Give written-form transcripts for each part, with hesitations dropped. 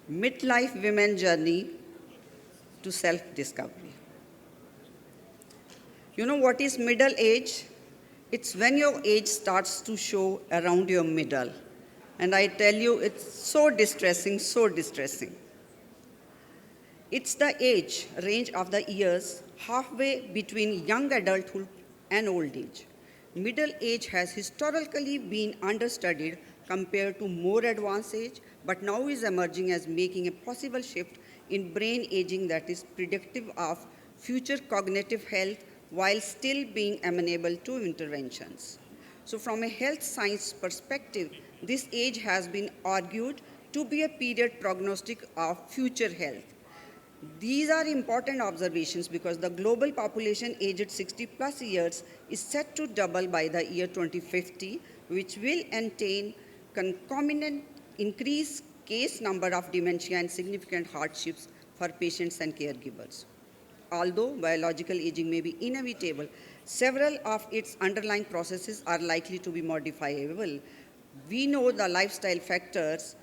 Midlife Women Journey to Self-Discovery. You know what is middle age? It's when your age starts to show around your middle. And I tell you, it's so distressing, so distressing. It's the age range of the years halfway between young adulthood and old age. Middle age has historically been understudied compared to more advanced age, but now is emerging as making a possible shift in brain aging that is predictive of future cognitive health while still being amenable to interventions. So, from a health science perspective, this age has been argued to be a period prognostic of future health. These are important observations because the global population aged 60 plus years is set to double by the year 2050, which will entail concomitant increased case number of dementia and significant hardships for patients and caregivers. Although biological aging may be inevitable, several of its underlying processes are likely to be modifiable. We know the lifestyle factors,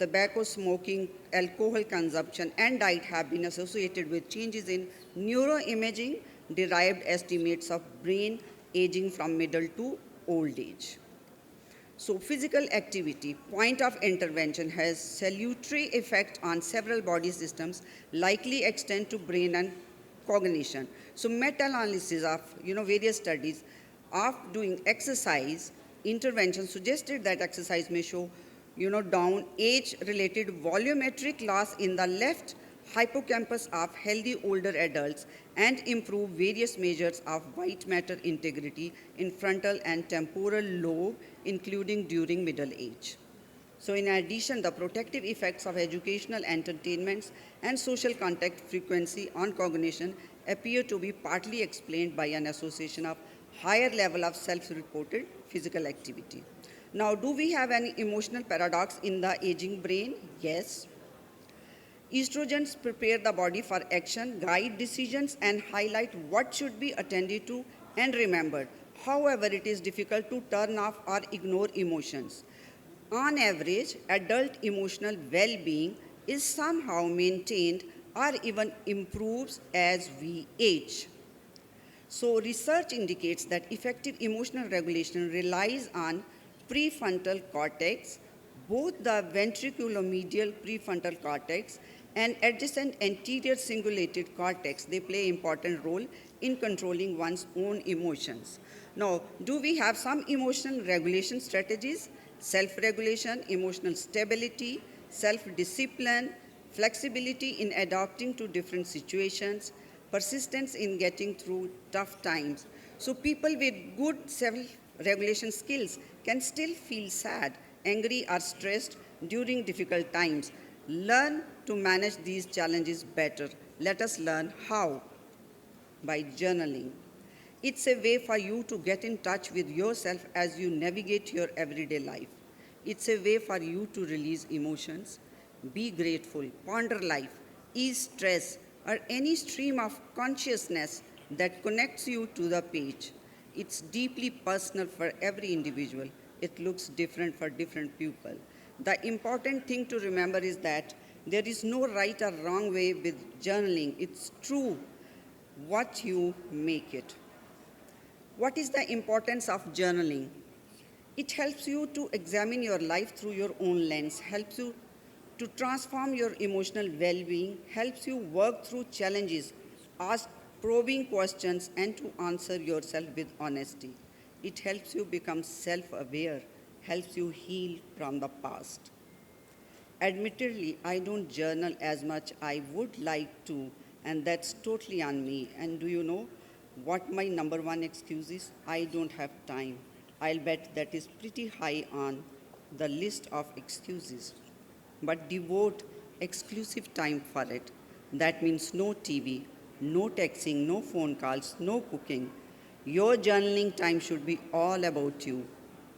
tobacco smoking, alcohol consumption, and diet have been associated with changes in neuroimaging derived estimates of brain aging from middle to old age. So physical activity, point of intervention, has salutary effect on several body systems, likely extend to brain and cognition. So meta-analysis of various studies of doing exercise intervention suggested that exercise may show down age-related volumetric loss in the left hippocampus of healthy older adults and improve various measures of white matter integrity in frontal and temporal lobe, including during middle age. So in addition, the protective effects of educational entertainments and social contact frequency on cognition appear to be partly explained by an association of higher level of self-reported physical activity. Now, do we have any emotional paradox in the aging brain? Yes. Estrogens prepare the body for action, guide decisions, and highlight what should be attended to and remembered. However, it is difficult to turn off or ignore emotions. On average, adult emotional well-being is somehow maintained or even improves as we age. So research indicates that effective emotional regulation relies on prefrontal cortex, both the ventriculomedial prefrontal cortex and adjacent anterior cingulated cortex. They play an important role in controlling one's own emotions. Now, do we have some emotional regulation strategies? Self-regulation, emotional stability, self-discipline, flexibility in adapting to different situations, persistence in getting through tough times. So people with good self-regulation skills can still feel sad, angry, or stressed during difficult times. Learn to manage these challenges better. Let us learn how. By journaling. It's a way for you to get in touch with yourself as you navigate your everyday life. It's a way for you to release emotions, be grateful, ponder life, ease stress, or any stream of consciousness that connects you to the page. It's deeply personal for every individual. It looks different for different people. The important thing to remember is that there is no right or wrong way with journaling. It's true what you make it. What is the importance of journaling? It helps you to examine your life through your own lens, helps you to transform your emotional well-being, helps you work through challenges, ask probing questions, and to answer yourself with honesty. It helps you become self-aware, helps you heal from the past. Admittedly, I don't journal as much I would like to, and that's totally on me. And do you know what my number one excuse is? I don't have time. I'll bet that is pretty high on the list of excuses. But devote exclusive time for it. That means no TV, no texting, no phone calls, no cooking. Your journaling time should be all about you.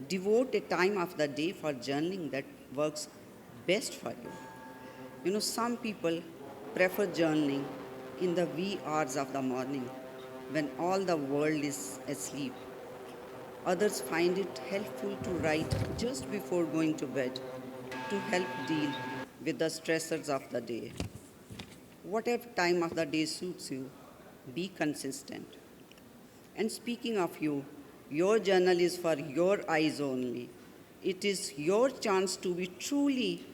Devote a time of the day for journaling that works best for you. Some people prefer journaling in the wee hours of the morning when all the world is asleep. Others find it helpful to write just before going to bed to help deal with the stressors of the day. Whatever time of the day suits you, be consistent. And speaking of you, your journal is for your eyes only. It is your chance to be truly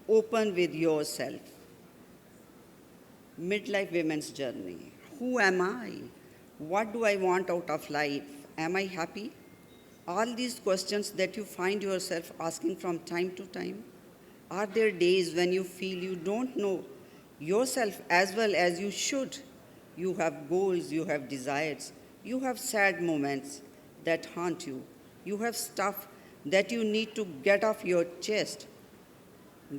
open with yourself. Midlife women's journey. Who am I? What do I want out of life? Am I happy? All these questions that you find yourself asking from time to time. Are there days when you feel you don't know yourself as well as you should? You have goals, you have desires, you have sad moments that haunt you. You have stuff that you need to get off your chest.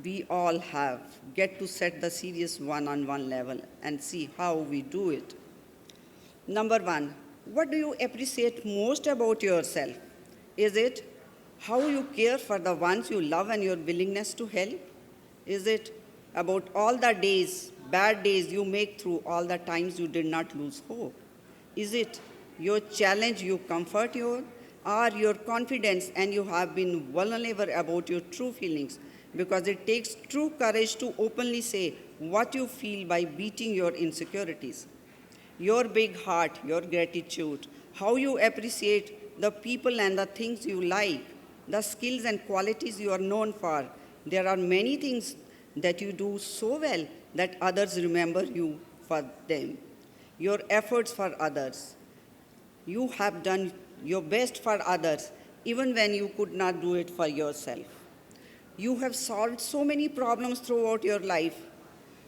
We all have. Get to set the serious one-on-one level and see how we do it. Number one, what do you appreciate most about yourself? Is it how you care for the ones you love and your willingness to help? Is it about all the days, bad days you make through all the times you did not lose hope? Is it your challenge you comfort your, or your confidence and you have been vulnerable about your true feelings? Because it takes true courage to openly say what you feel by beating your insecurities. Your big heart, your gratitude, how you appreciate the people and the things you like, the skills and qualities you are known for. There are many things that you do so well that others remember you for them. Your efforts for others. You have done your best for others, even when you could not do it for yourself. You have solved so many problems throughout your life.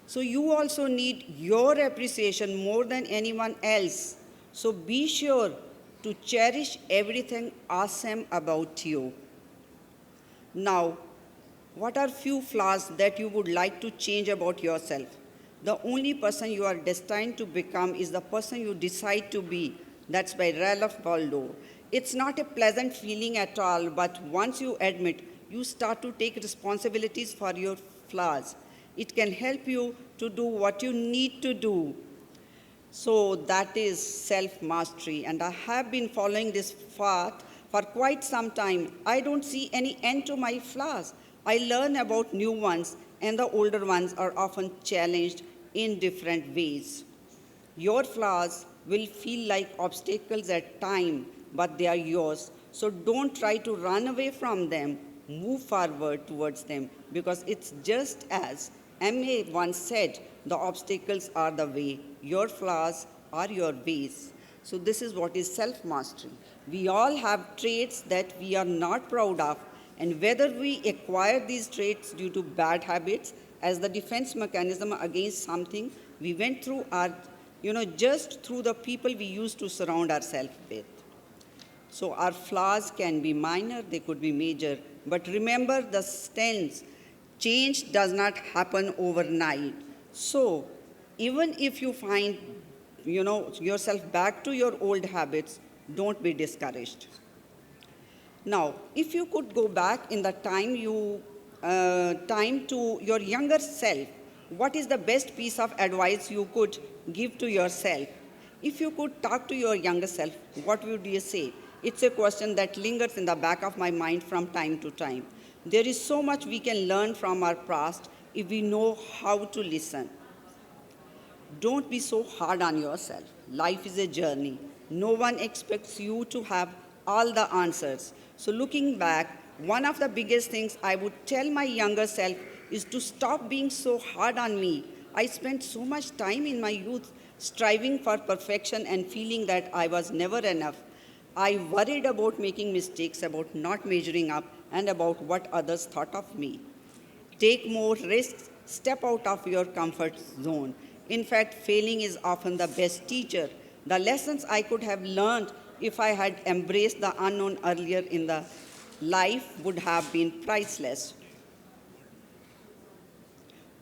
So you also need your appreciation more than anyone else. So be sure to cherish everything awesome about you. Now, what are few flaws that you would like to change about yourself? The only person you are destined to become is the person you decide to be. That's by Ralph Waldo. It's not a pleasant feeling at all, but once you admit, you start to take responsibilities for your flaws. It can help you to do what you need to do. So that is self-mastery, and I have been following this path for quite some time. I don't see any end to my flaws. I learn about new ones, and the older ones are often challenged in different ways. Your flaws will feel like obstacles at times, but they are yours. So don't try to run away from them. Move forward towards them, because it's just as M.A. once said, the obstacles are the way, your flaws are your ways. So this is what is self-mastery. We all have traits that we are not proud of, and whether we acquire these traits due to bad habits as the defense mechanism against something we went through, or just through the people we used to surround ourselves with. So our flaws can be minor, they could be major, but remember the stance, change does not happen overnight. So even if you find yourself back to your old habits, don't be discouraged. Now, if you could go back in the time to your younger self, what is the best piece of advice you could give to yourself? If you could talk to your younger self, what would you say? It's a question that lingers in the back of my mind from time to time. There is so much we can learn from our past if we know how to listen. Don't be so hard on yourself. Life is a journey. No one expects you to have all the answers. So looking back, one of the biggest things I would tell my younger self is to stop being so hard on me. I spent so much time in my youth striving for perfection and feeling that I was never enough. I worried about making mistakes, about not measuring up, and about what others thought of me. Take more risks, step out of your comfort zone. In fact, failing is often the best teacher. The lessons I could have learned if I had embraced the unknown earlier in the life would have been priceless.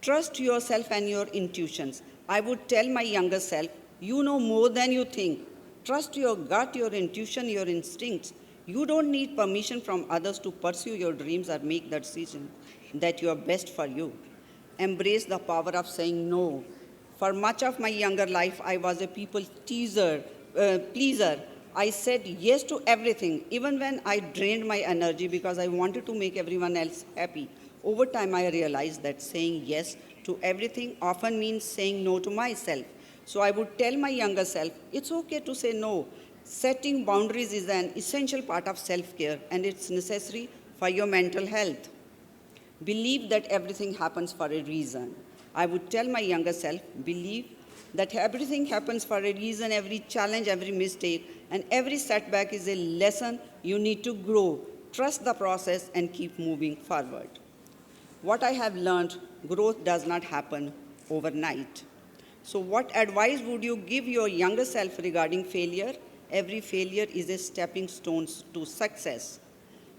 Trust yourself and your intuitions. I would tell my younger self, you know more than you think. Trust your gut, your intuition, your instincts. You don't need permission from others to pursue your dreams or make the decision that you are best for you. Embrace the power of saying no. For much of my younger life, I was a pleaser. I said yes to everything, even when I drained my energy because I wanted to make everyone else happy. Over time, I realized that saying yes to everything often means saying no to myself. So I would tell my younger self, it's okay to say no. Setting boundaries is an essential part of self care and it's necessary for your mental health. Believe that everything happens for a reason. I would tell my younger self, believe that everything happens for a reason, every challenge, every mistake, and every setback is a lesson you need to grow. Trust the process and keep moving forward. What I have learned, growth does not happen overnight. So, what advice would you give your younger self regarding failure? Every failure is a stepping stone to success.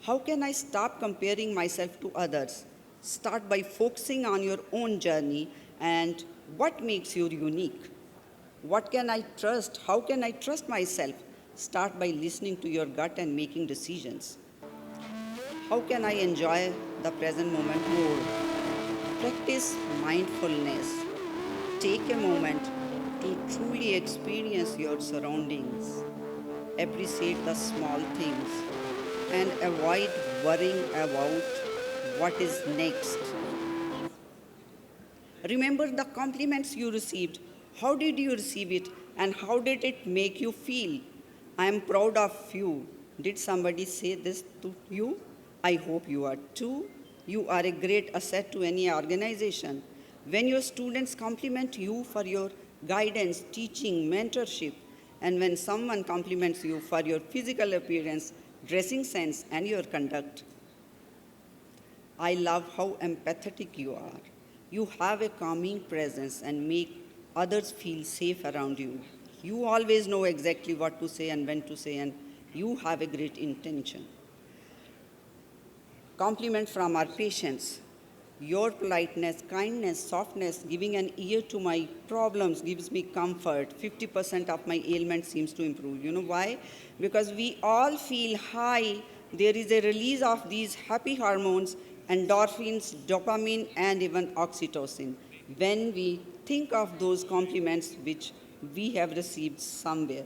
How can I stop comparing myself to others? Start by focusing on your own journey and what makes you unique. What can I trust? How can I trust myself? Start by listening to your gut and making decisions. How can I enjoy the present moment more? Practice mindfulness. Take a moment to truly experience your surroundings. Appreciate the small things and avoid worrying about what is next. Remember the compliments you received. How did you receive it and how did it make you feel? I am proud of you. Did somebody say this to you? I hope you are too. You are a great asset to any organization. When your students compliment you for your guidance, teaching, mentorship, and when someone compliments you for your physical appearance, dressing sense, and your conduct, I love how empathetic you are. You have a calming presence and make others feel safe around you. You always know exactly what to say and when to say, and you have a great intention. Compliment from our patients. Your politeness, kindness, softness, giving an ear to my problems gives me comfort. 50% of my ailment seems to improve. You know why? Because we all feel high. There is a release of these happy hormones, endorphins, dopamine, and even oxytocin when we think of those compliments which we have received somewhere.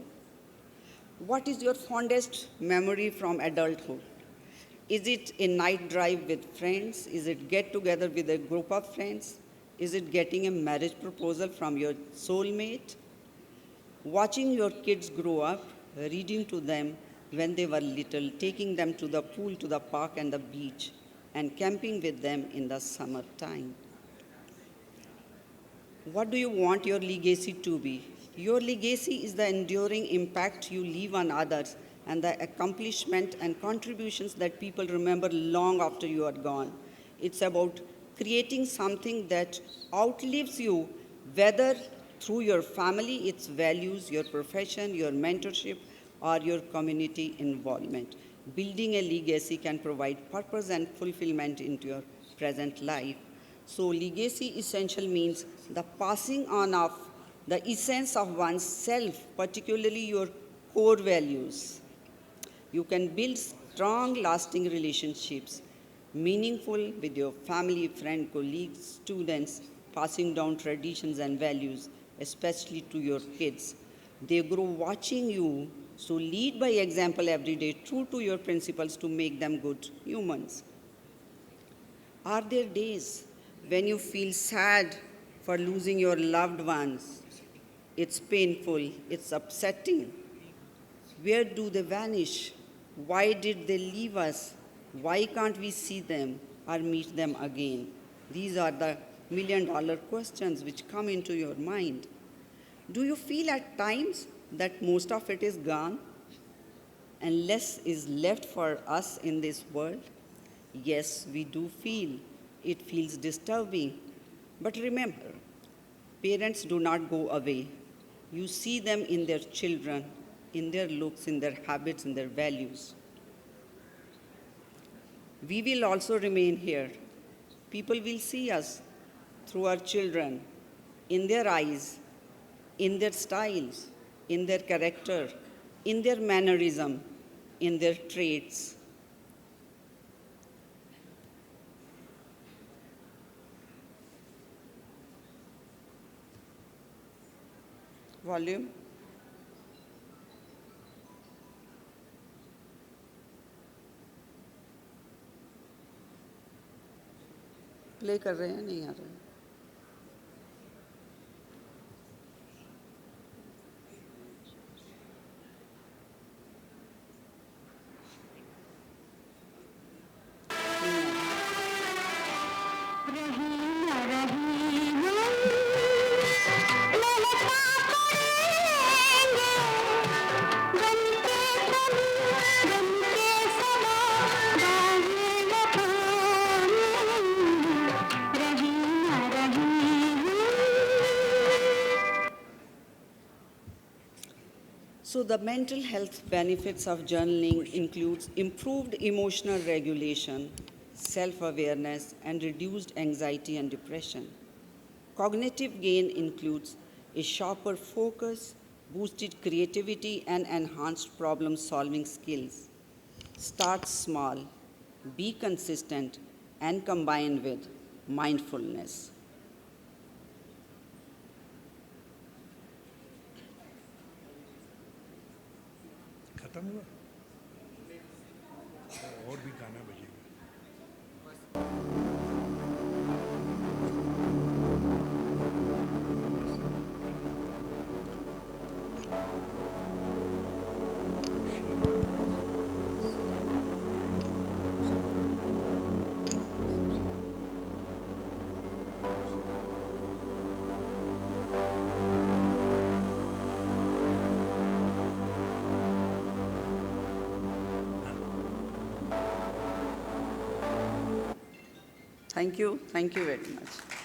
What is your fondest memory from adulthood? Is it a night drive with friends? Is it get together with a group of friends? Is it getting a marriage proposal from your soulmate? Watching your kids grow up, reading to them when they were little, taking them to the pool, to the park and the beach, and camping with them in the summertime. What do you want your legacy to be? Your legacy is the enduring impact you leave on others and the accomplishment and contributions that people remember long after you are gone. It's about creating something that outlives you, whether through your family, its values, your profession, your mentorship, or your community involvement. Building a legacy can provide purpose and fulfillment into your present life. So, legacy essential means the passing on of the essence of one's self, particularly your core values. You can build strong, lasting relationships, meaningful with your family, friend, colleagues, students, passing down traditions and values, especially to your kids. They grow watching you, so lead by example every day, true to your principles to make them good humans. Are there days when you feel sad for losing your loved ones? It's painful, it's upsetting. Where do they vanish? Why did they leave us? Why can't we see them or meet them again? These are the $1 million questions which come into your mind. Do you feel at times that most of it is gone and less is left for us in this world? Yes, we do feel. It feels disturbing. But remember, parents do not go away. You see them in their children, in their looks, in their habits, in their values. We will also remain here. People will see us through our children, in their eyes, in their styles, in their character, in their mannerism, in their traits. Volume. Play कर रहे हैं, नहीं आ रहे हैं? So the mental health benefits of journaling includes improved emotional regulation, self-awareness, and reduced anxiety and depression. Cognitive gain includes a sharper focus, boosted creativity, and enhanced problem-solving skills. Start small, be consistent, and combine with mindfulness. खत्म हुआ और भी गाना बजेगा। Thank you very much.